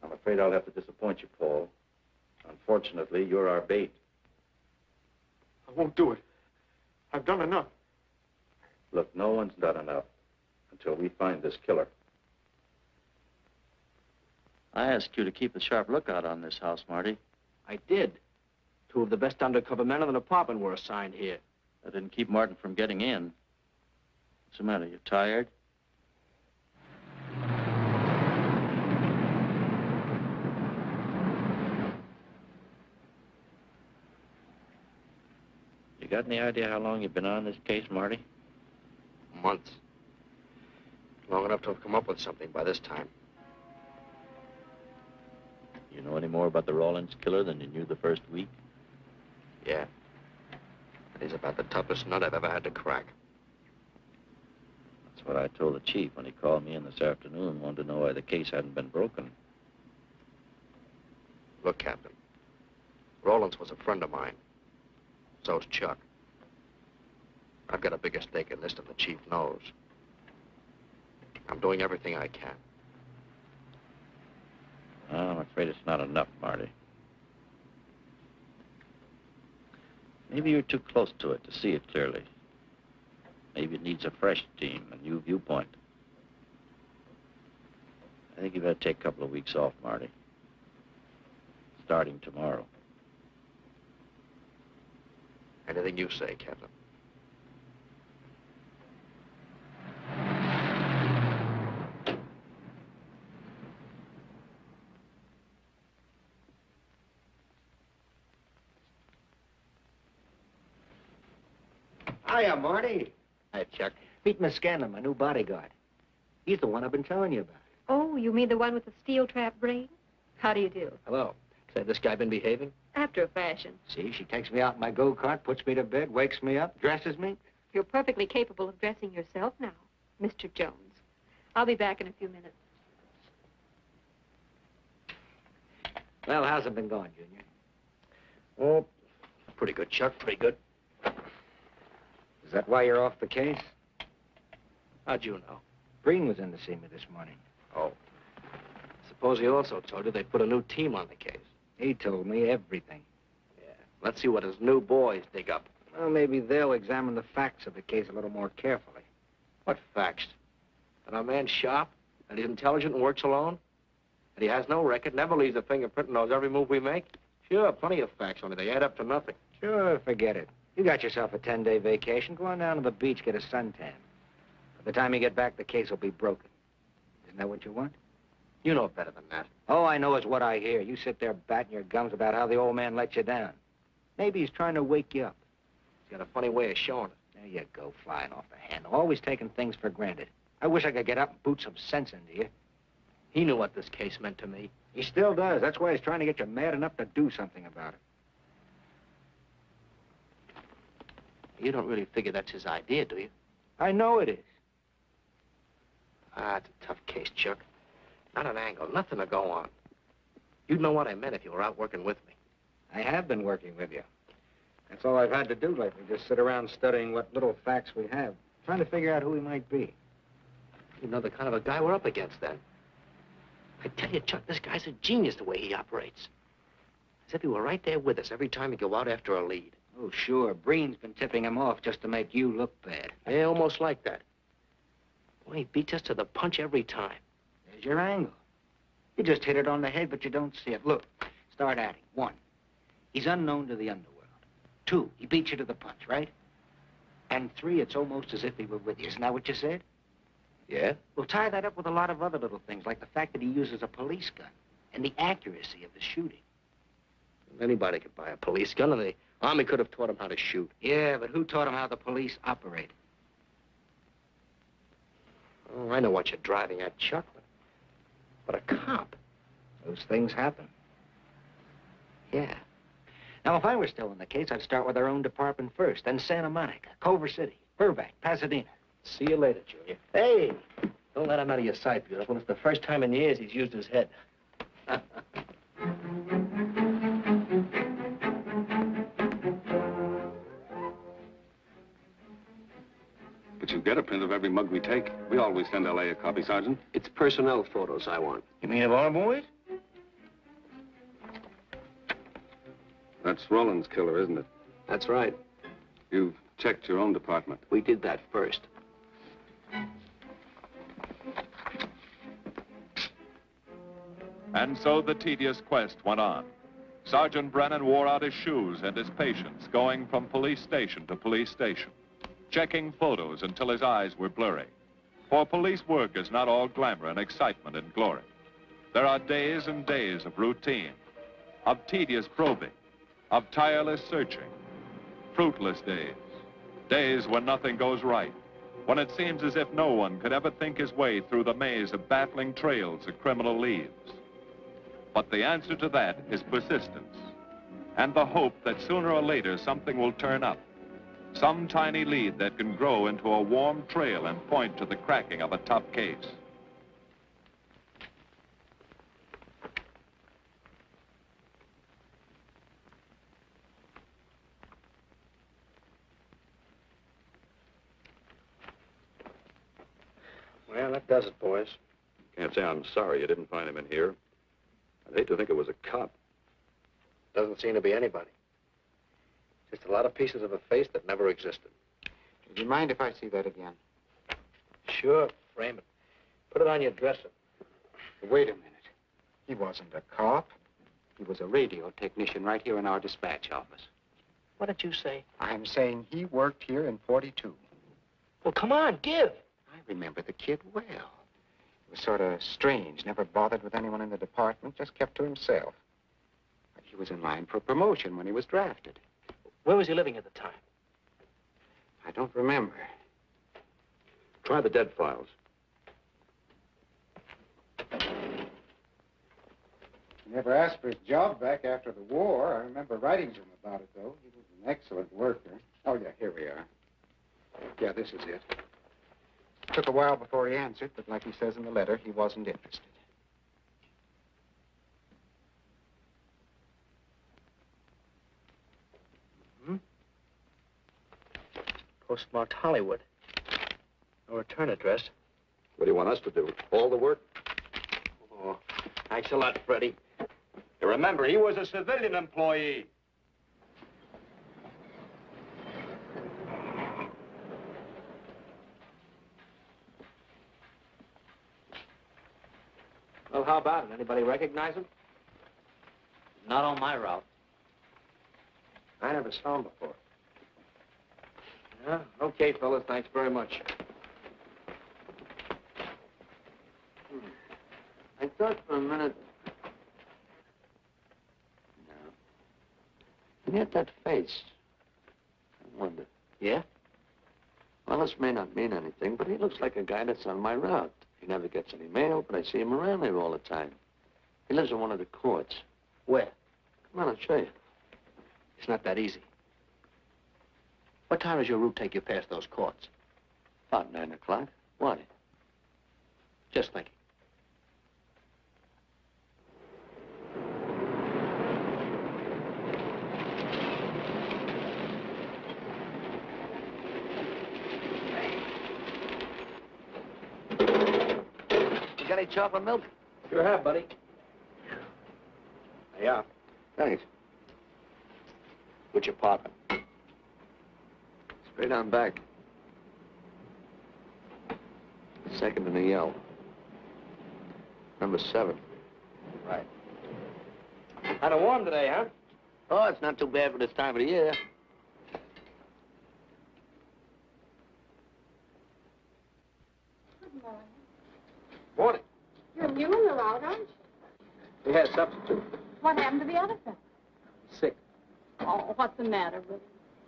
I'm afraid I'll have to disappoint you, Paul. Unfortunately, you're our bait. I won't do it. I've done enough. Look, no one's done enough until we find this killer. I asked you to keep a sharp lookout on this house, Marty. I did. Two of the best undercover men in the department were assigned here. That didn't keep Martin from getting in. What's the matter? You tired? You got any idea how long you've been on this case, Marty? Months. Long enough to have come up with something by this time. You know any more about the Rawlins killer than you knew the first week? Yeah. And he's about the toughest nut I've ever had to crack. That's what I told the chief when he called me in this afternoon, wanted to know why the case hadn't been broken. Look, Captain. Rawlins was a friend of mine. So's Chuck. I've got a bigger stake in this than the chief knows. I'm doing everything I can. Well, I'm afraid it's not enough, Marty. Maybe you're too close to it to see it clearly. Maybe it needs a fresh team, a new viewpoint. I think you better take a couple of weeks off, Marty. Starting tomorrow. Anything you say, Captain. Hiya, Marty. Hi, Chuck. Meet Miss Scanlon, my new bodyguard. He's the one I've been telling you about. Oh, you mean the one with the steel trap brain? How do you do? Hello. Say, this guy been behaving? After a fashion. See, she takes me out in my go-kart, puts me to bed, wakes me up, dresses me. You're perfectly capable of dressing yourself now, Mr. Jones. I'll be back in a few minutes. Well, how's it been going, Junior? Oh, pretty good, Chuck, pretty good. Is that why you're off the case? How'd you know? Breen was in to see me this morning. Oh. Suppose he also told you they put a new team on the case. He told me everything. Yeah. Let's see what his new boys dig up. Well, maybe they'll examine the facts of the case a little more carefully. What facts? That our man's sharp, that he's intelligent and works alone, that he has no record, never leaves a fingerprint and knows every move we make? Sure, plenty of facts, only they add up to nothing. Sure, forget it. You got yourself a 10-day vacation. Go on down to the beach, get a suntan. By the time you get back, the case will be broken. Isn't that what you want? You know better than that. All I know is what I hear. You sit there batting your gums about how the old man let you down. Maybe he's trying to wake you up. He's got a funny way of showing it. There you go, flying off the handle. Always taking things for granted. I wish I could get up and boot some sense into you. He knew what this case meant to me. He still does. That's why he's trying to get you mad enough to do something about it. You don't really figure that's his idea, do you? I know it is. Ah, it's a tough case, Chuck. Not an angle, nothing to go on. You'd know what I meant if you were out working with me. I have been working with you. That's all I've had to do lately, just sit around studying what little facts we have, trying to figure out who he might be. You know the kind of a guy we're up against, then. I tell you, Chuck, this guy's a genius the way he operates. As if he were right there with us every time we go out after a lead. Oh, sure. Breen's been tipping him off just to make you look bad. Yeah, almost like that. Well, he beats us to the punch every time. There's your angle. You just hit it on the head, but you don't see it. Look, start adding. 1, he's unknown to the underworld. 2, he beats you to the punch, right? And 3, it's almost as if he were with you. Isn't that what you said? Yeah? Well, tie that up with a lot of other little things, like the fact that he uses a police gun and the accuracy of the shooting. Anybody could buy a police gun, and the Army could have taught him how to shoot. Yeah, but who taught him how the police operate? Oh, I know what you're driving at, Chuck. But a cop. Those things happen. Yeah. Now, if I were still in the case, I'd start with our own department first, then Santa Monica, Culver City, Burbank, Pasadena. See you later, Junior. Hey! Don't let him out of your sight, beautiful. It's the first time in years he's used his head. But you get a print of every mug we take. We always send L.A. a copy, Sergeant. It's personnel photos I want. You mean of our boys? That's Roland's killer, isn't it? That's right. You've checked your own department. We did that first. And so the tedious quest went on. Sergeant Brennan wore out his shoes and his patience, going from police station to police station, checking photos until his eyes were blurry. For police work is not all glamour and excitement and glory. There are days and days of routine, of tedious probing, of tireless searching, fruitless days, days when nothing goes right, when it seems as if no one could ever think his way through the maze of baffling trails a criminal leaves. But the answer to that is persistence, and the hope that sooner or later something will turn up, some tiny lead that can grow into a warm trail and point to the cracking of a tough case. Well, that does it, boys. Can't say I'm sorry you didn't find him in here. I'd hate to think it was a cop. Doesn't seem to be anybody. Just a lot of pieces of a face that never existed. Do you mind if I see that again? Sure, frame it. Put it on your dresser. Wait a minute. He wasn't a cop. He was a radio technician right here in our dispatch office. What did you say? I'm saying he worked here in 42. Well, come on, give. I remember the kid well. He was sort of strange, never bothered with anyone in the department, just kept to himself. But he was in line for promotion when he was drafted. Where was he living at the time? I don't remember. Try the dead files. He never asked for his job back after the war. I remember writing to him about it, though. He was an excellent worker. Oh, yeah, here we are. Yeah, this is it. Took a while before he answered, but like he says in the letter, he wasn't interested. Postmarked Hollywood. No return address. What do you want us to do? All the work? Oh, thanks a lot, Freddie. You remember, he was a civilian employee. Well, how about it? Anybody recognize him? Not on my route. I never saw him before. Yeah, okay, fellas. Thanks very much. I thought for a minute... No. He had that face. I wonder. Yeah? Well, this may not mean anything, but he looks like a guy that's on my route. He never gets any mail, but I see him around here all the time. He lives in one of the courts. Where? Come on, I'll show you. It's not that easy. What time does your route take you past those courts? About 9 o'clock. Why? Just thinking. You got any chocolate milk? Sure have, buddy. Yeah. Thanks. What's your partner? Straight on back. Second in the yell. Number 7. Right. Kind of warm today, huh? Oh, it's not too bad for this time of the year. Good morning. Morning. You're new in the route, aren't you? We had a substitute. What happened to the other fellow? Sick. Oh, what's the matter with him?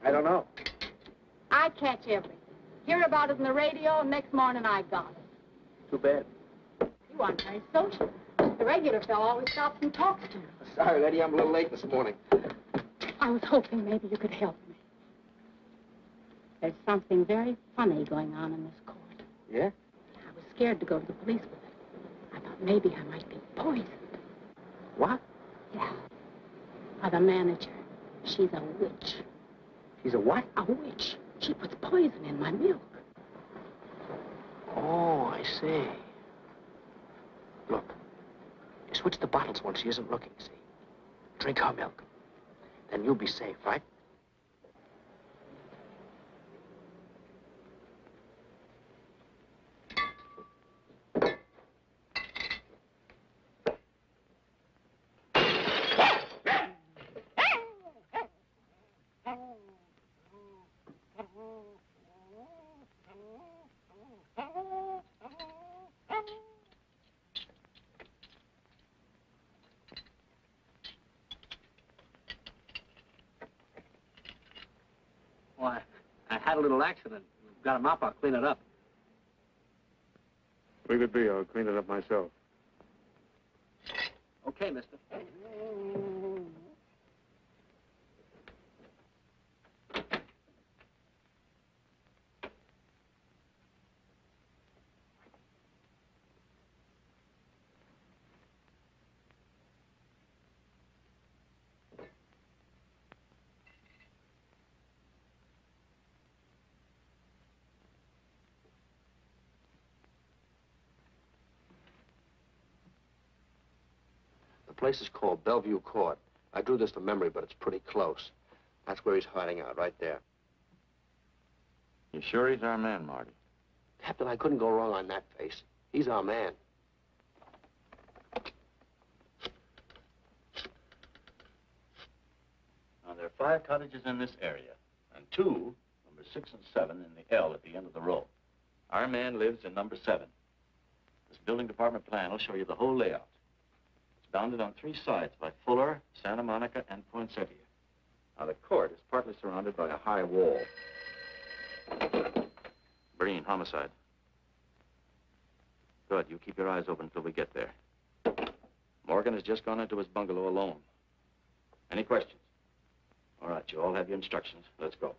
I don't know. I catch everything. Hear about it on the radio, and next morning I got it. Too bad. You aren't very social. The regular fellow always stops and talks to you. Sorry, Letty, I'm a little late this morning. I was hoping maybe you could help me. There's something very funny going on in this court. Yeah? I was scared to go to the police with it. I thought maybe I might be poisoned. What? Yeah. By the manager. She's a witch. She's a what? A witch. She puts poison in my milk. Oh, I see. Look, you switch the bottles when she isn't looking, see? Drink her milk. Then you'll be safe, right? Why, I had a little accident. Got a mop, I'll clean it up. Leave it be. I'll clean it up myself. Okay, mister. The place is called Bellevue Court. I drew this from memory, but it's pretty close. That's where he's hiding out, right there. You sure he's our man, Marty? Captain, I couldn't go wrong on that face. He's our man. Now, there are 5 cottages in this area, and 2, number 6 and 7, in the L at the end of the row. Our man lives in number 7. This building department plan will show you the whole layout. It's bounded on 3 sides by Fuller, Santa Monica, and Poinsettia. Now, the court is partly surrounded by a high wall. Breen, homicide. Good. You keep your eyes open until we get there. Morgan has just gone into his bungalow alone. Any questions? All right, you all have your instructions. Let's go.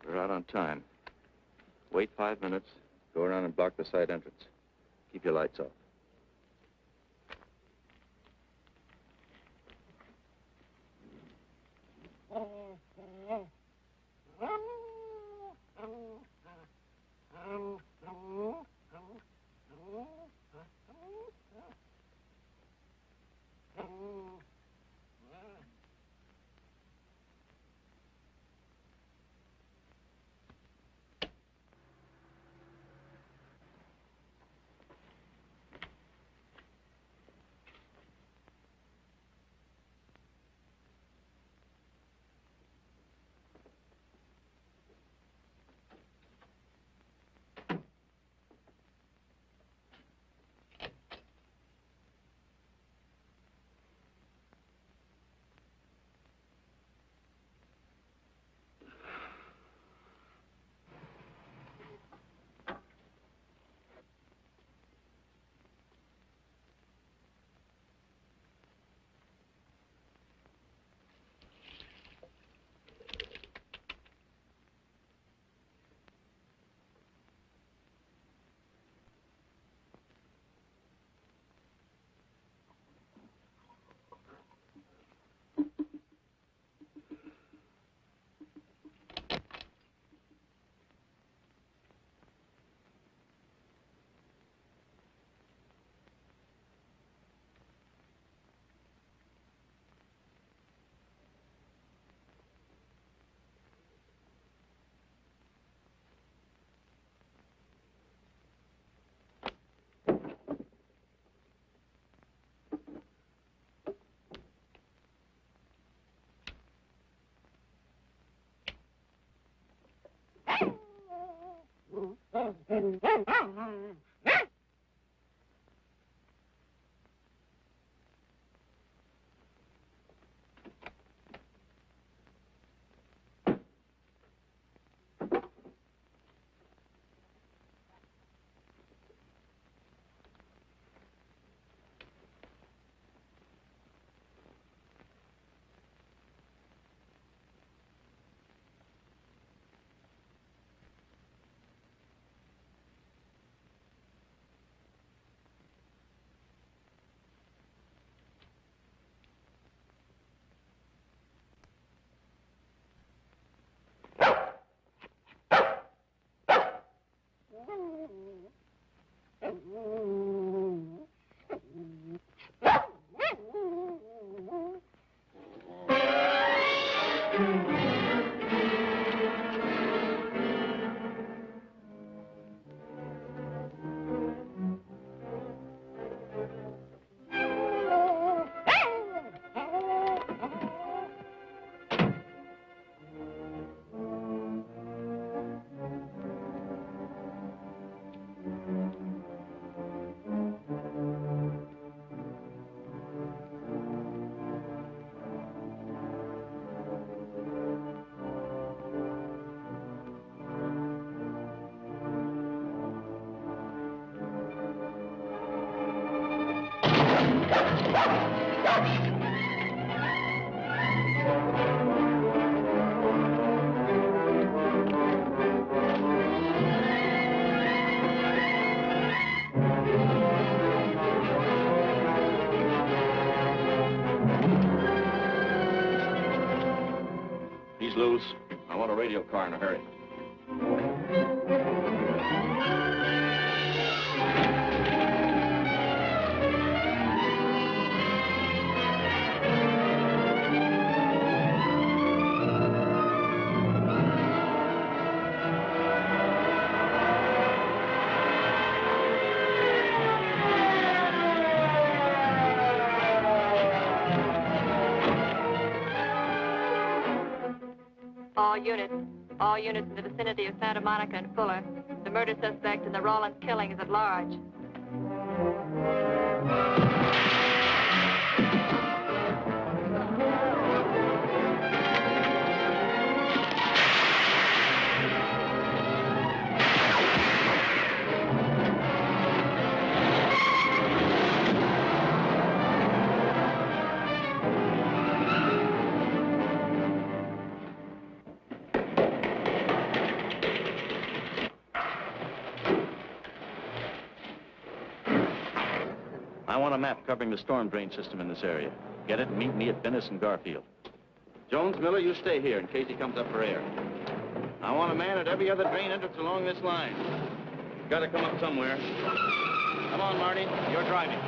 We're out on time. Wait 5 minutes. Go around and block the side entrance. Keep your lights off. He's loose. I want a radio car in a hurry. All units in the vicinity of Santa Monica and Fuller. The murder suspect in the Rollins killing is at large. I want a map covering the storm drain system in this area. Get it and meet me at Venice and Garfield. Jones, Miller, you stay here in case he comes up for air. I want a man at every other drain entrance along this line. Got to come up somewhere. Come on, Marty. You're driving.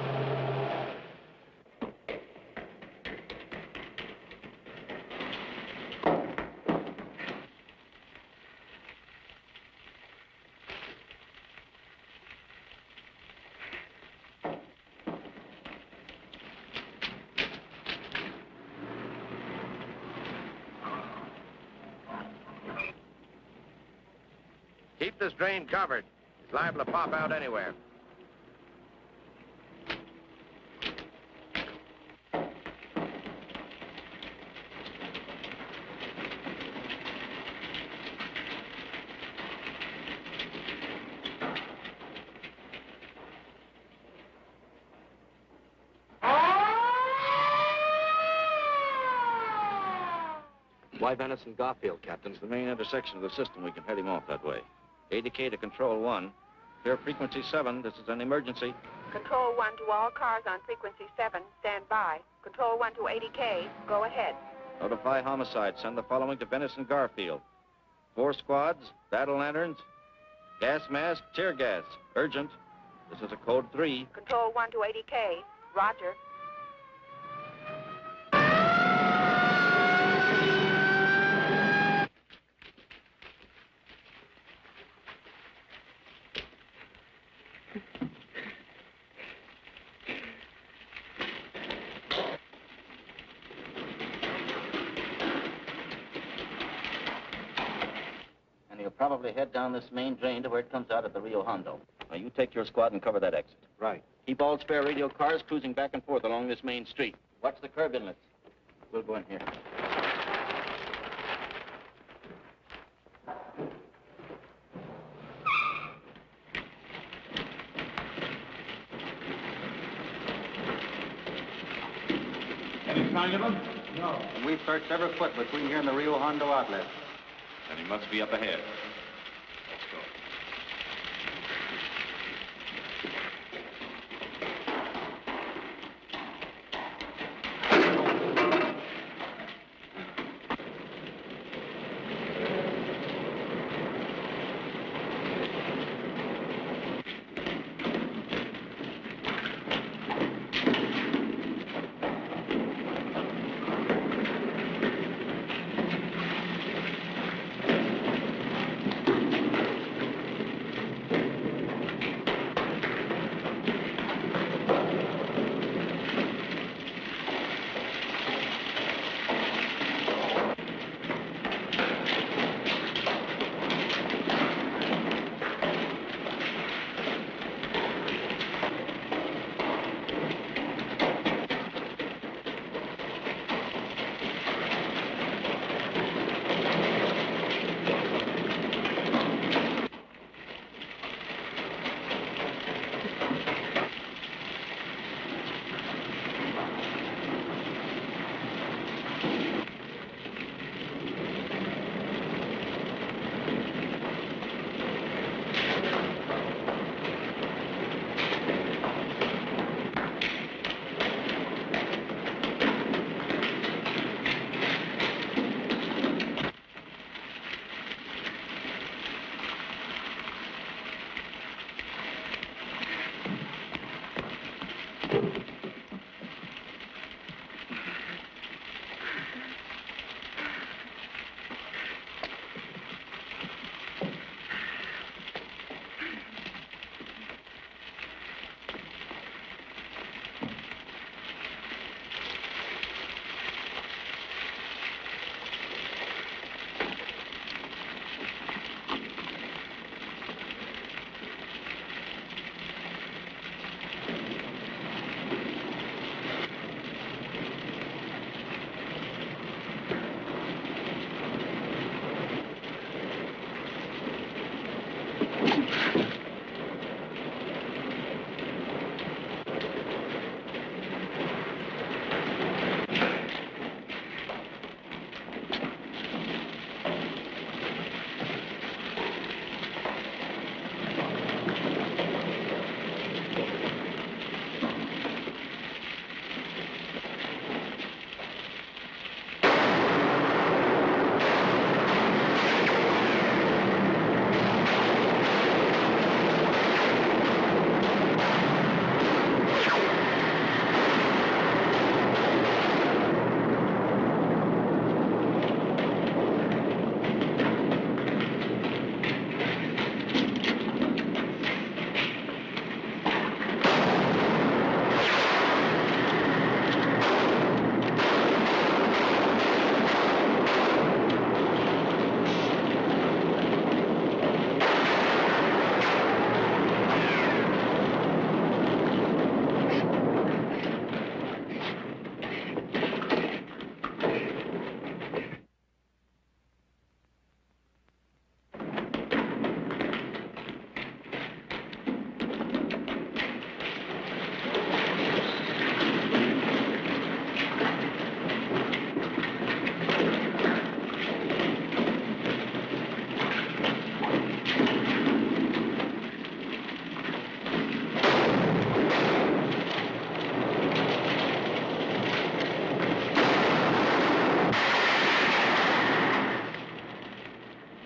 Keep this drain covered. It's liable to pop out anywhere. Why Venice and Garfield, Captain? It's the main intersection of the system. We can head him off that way. ADK to Control 1. Clear frequency 7. This is an emergency. Control 1 to all cars on frequency 7. Stand by. Control 1 to ADK. Go ahead. Notify homicide. Send the following to Venice and Garfield. 4 squads, battle lanterns, gas mask, tear gas. Urgent. This is a code 3. Control 1 to ADK. Roger. Probably head down this main drain to where it comes out at the Rio Hondo. Now, you take your squad and cover that exit. Right. Keep all spare radio cars cruising back and forth along this main street. Watch the curb inlets. We'll go in here. Any sign of him? No. And we've searched every foot between here and the Rio Hondo outlet. Then he must be up ahead. Let's go.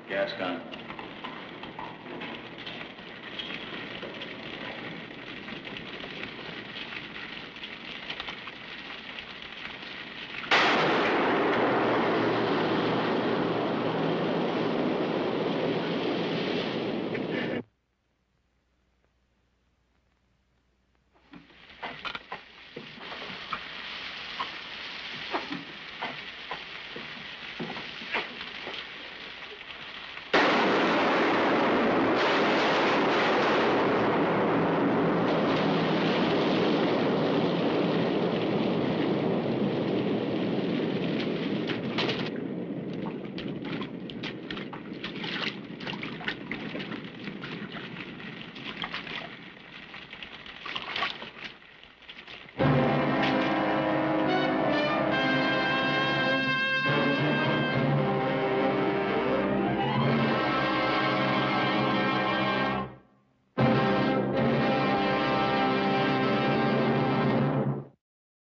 Gas gun.